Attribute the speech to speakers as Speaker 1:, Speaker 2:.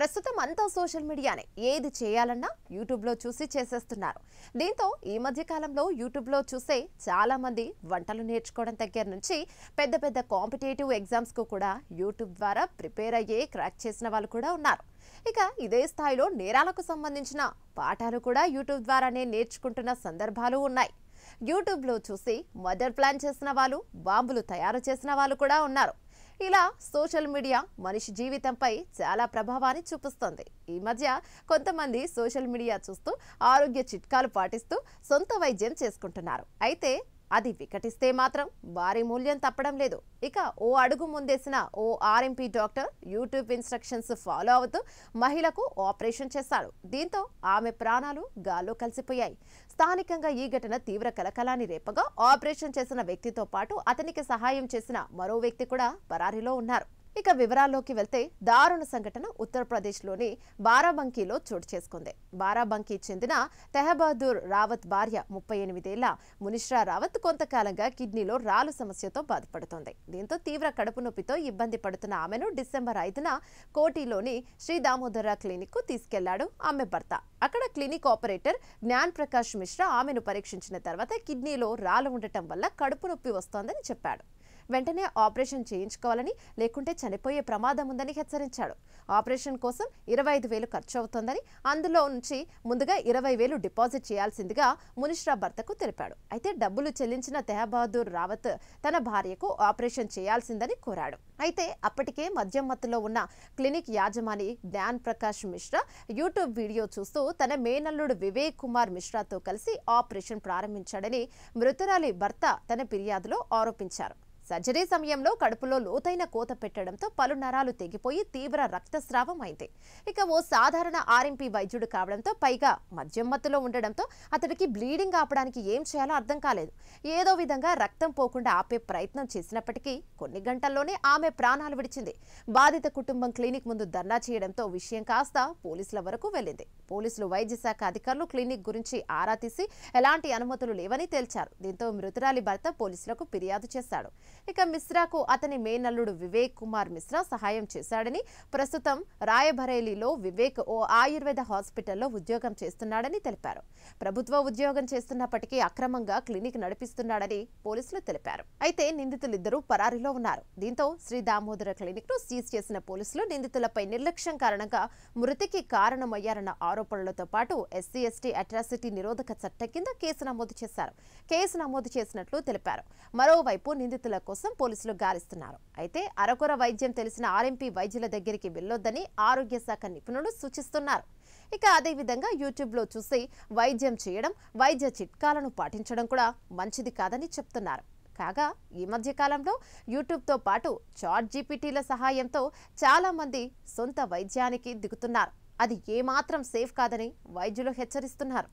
Speaker 1: ప్రస్తుతం అంతా సోషల్ మీడియానే. ఏది చేయాలన్నా యూట్యూబ్ లో చూసి చేసేస్తున్నారు. దీంతో ఈ మధ్య కాలంలో యూట్యూబ్ లో చూసే చాలా మంది వంటలు నేర్చుకోవడం దగ్గర నుంచి పెద్ద పెద్ద కాంపిటేటివ్ ఎగ్జామ్స్ కు కూడా యూట్యూబ్ ద్వారా ప్రిపేర్ అయ్యే క్రాక్ చేసిన వాళ్ళు కూడా ఉన్నారు. ఇక ఇదే స్థాయిలో నేరాలకు సంబంధించిన పాఠాలు కూడా యూట్యూబ్ ద్వారానే నేర్చుకుంటున్న సందర్భాలు ఉన్నాయి. యూట్యూబ్ లో చూసి మర్డర్ ప్లాన్ చేసిన వాళ్ళు, బాంబులు తయారు చేసిన వాళ్ళు కూడా ఉన్నారు. ఇలా సోషల్ మీడియా మనిషి జీవితంపై చాలా ప్రభావాన్ని చూపిస్తుంది. ఈ మధ్య కొంతమంది సోషల్ మీడియా చూస్తూ ఆరోగ్య చిట్కాలు పాటిస్తూ సొంత వైద్యం చేసుకుంటున్నారు. అయితే అది వికటిస్తే మాత్రం భారీ మూల్యం తప్పడం లేదు. ఇక ఓ అడుగు ముందేసిన ఓ RMP doctor YouTube instructions follow అవుతూ మహిళకు ఆపరేషన్ చేశాడు. దీంతో ఆమె ప్రాణాలు గాల్లో కలిసిపోయాయి. స్థానికంగా ఈ ఘటన తీవ్ర కలకలాన్ని రేపగా ఆపరేషన్ చేసిన వ్యక్తితో పాటు అతనికి సహాయం చేసిన మరో వ్యక్తి కూడా పరారీలో ఉన్నారు. ఇక వివరాల్లోకి వెళ్తే దారుణ సంఘటన ఉత్తరప్రదేశ్లోని బారాబంకీలో చోటు చేసుకుంది. బారాబంకీ చెందిన తెహబహదూర్ రావత్ భార్య 38 ఏళ్ల మునిష్రా రావత్ కొంతకాలంగా కిడ్నీలో రాలు సమస్యతో బాధపడుతోంది. దీంతో తీవ్ర కడుపు నొప్పితో ఇబ్బంది పడుతున్న ఆమెను డిసెంబర్ 5న కోటిలోని శ్రీ దామోదర క్లినిక్ కు తీసుకెళ్లాడు ఆమె భర్త. అక్కడ క్లినిక్ ఆపరేటర్ జ్ఞాన్ ప్రకాష్ మిశ్రా ఆమెను పరీక్షించిన తర్వాత కిడ్నీలో రాలు ఉండటం వల్ల కడుపు నొప్పి వస్తోందని చెప్పాడు. వెంటనే ఆపరేషన్ చేయించుకోవాలని, లేకుంటే చనిపోయే ప్రమాదం ఉందని హెచ్చరించాడు. ఆపరేషన్ కోసం 25,000 ఖర్చు అవుతోందని, అందులో నుంచి ముందుగా 20,000 డిపాజిట్ చేయాల్సిందిగా మునిష్రా భర్తకు తెలిపాడు. అయితే డబ్బులు చెల్లించిన తెహబహదూర్ రావత్ తన భార్యకు ఆపరేషన్ చేయాల్సిందని కోరాడు. అయితే అప్పటికే మద్యం మత్తులో ఉన్న క్లినిక్ యాజమాని జ్ఞాన్ ప్రకాష్ మిశ్రా యూట్యూబ్ వీడియో చూస్తూ తన మేనల్లుడు వివేక్ కుమార్ మిశ్రాతో కలిసి ఆపరేషన్ ప్రారంభించాడని మృతురాలి భర్త తన ఫిర్యాదులో ఆరోపించారు. సర్జరీ సమయంలో కడుపులో లోతైన కోత పెట్టడంతో పలు నరాలు తెగిపోయి తీవ్ర రక్తస్రావం అయింది. ఇక ఓ సాధారణ ఆర్ఎంపీ వైద్యుడు కావడంతో, పైగా మద్యం మత్తులో ఉండడంతో అతడికి బ్లీడింగ్ ఆపడానికి ఏం చేయాలో అర్థం కాలేదు. ఏదో విధంగా రక్తం పోకుండా ఆపే ప్రయత్నం చేసినప్పటికీ కొన్ని గంటల్లోనే ఆమె ప్రాణాలు విడిచింది. బాధిత కుటుంబం క్లినిక్ ముందు ధర్నా చేయడంతో విషయం కాస్త పోలీసుల వరకు వెళ్లింది. పోలీసులు, వైద్య శాఖ అధికారులు క్లినిక్ గురించి ఆరా తీసి ఎలాంటి అనుమతులు లేవని తేల్చారు. దీంతో మృతురాలి భర్త పోలీసులకు ఫిర్యాదు చేశాడు. ఇక మిశ్రాకు అతని మేనల్లుడు వివేక్ కుమార్ మిశ్రా సహాయం చేశాడని, ప్రస్తుతం రాయబరేలీలో వివేక్ ఓ ఆయుర్వేద హాస్పిటల్లో ఉద్యోగం చేస్తున్నాడని తెలిపారు. ప్రభుత్వ ఉద్యోగం చేస్తున్నప్పటికీ అక్రమంగా క్లినిక్ నడిపిస్తున్నాడని పోలీసులు తెలిపారు. అయితే నిందితులిద్దరూ పరారీలో ఉన్నారు. దీంతో శ్రీ దామోదర క్లినిక్ ను సీజ్ చేసిన పోలీసులు నిందితులపై నిర్లక్ష్యం కారణంగా మృతికి కారణమయ్యారన్న ఆరోపణలతో పాటు ఎస్సీ ఎస్టీ అట్రాసిటీ నిరోధక చట్టం కింద కేసు నమోదు చేశారు. కేసు నమోదు చేసినట్లు తెలిపారు. మరోవైపు నిందితుల కోసం పోలీసులు గాలిస్తున్నారు. అయితే అరకొర వైద్యం తెలిసిన ఆర్ఎంపీ వైద్యుల దగ్గరికి వెళ్లొద్దని ఆరోగ్య శాఖ నిపుణులు సూచిస్తున్నారు. ఇక అదేవిధంగా యూట్యూబ్ లో చూసి వైద్యం చేయడం, వైద్య చిట్కాలను పాటించడం కూడా మంచిది కాదని చెప్తున్నారు. కాగా ఈ మధ్య కాలంలో యూట్యూబ్తో పాటు చాట్ జీపీటీల సహాయంతో చాలా మంది సొంత వైద్యానికి దిగుతున్నారు. అది ఏమాత్రం సేఫ్ కాదని వైద్యులు హెచ్చరిస్తున్నారు.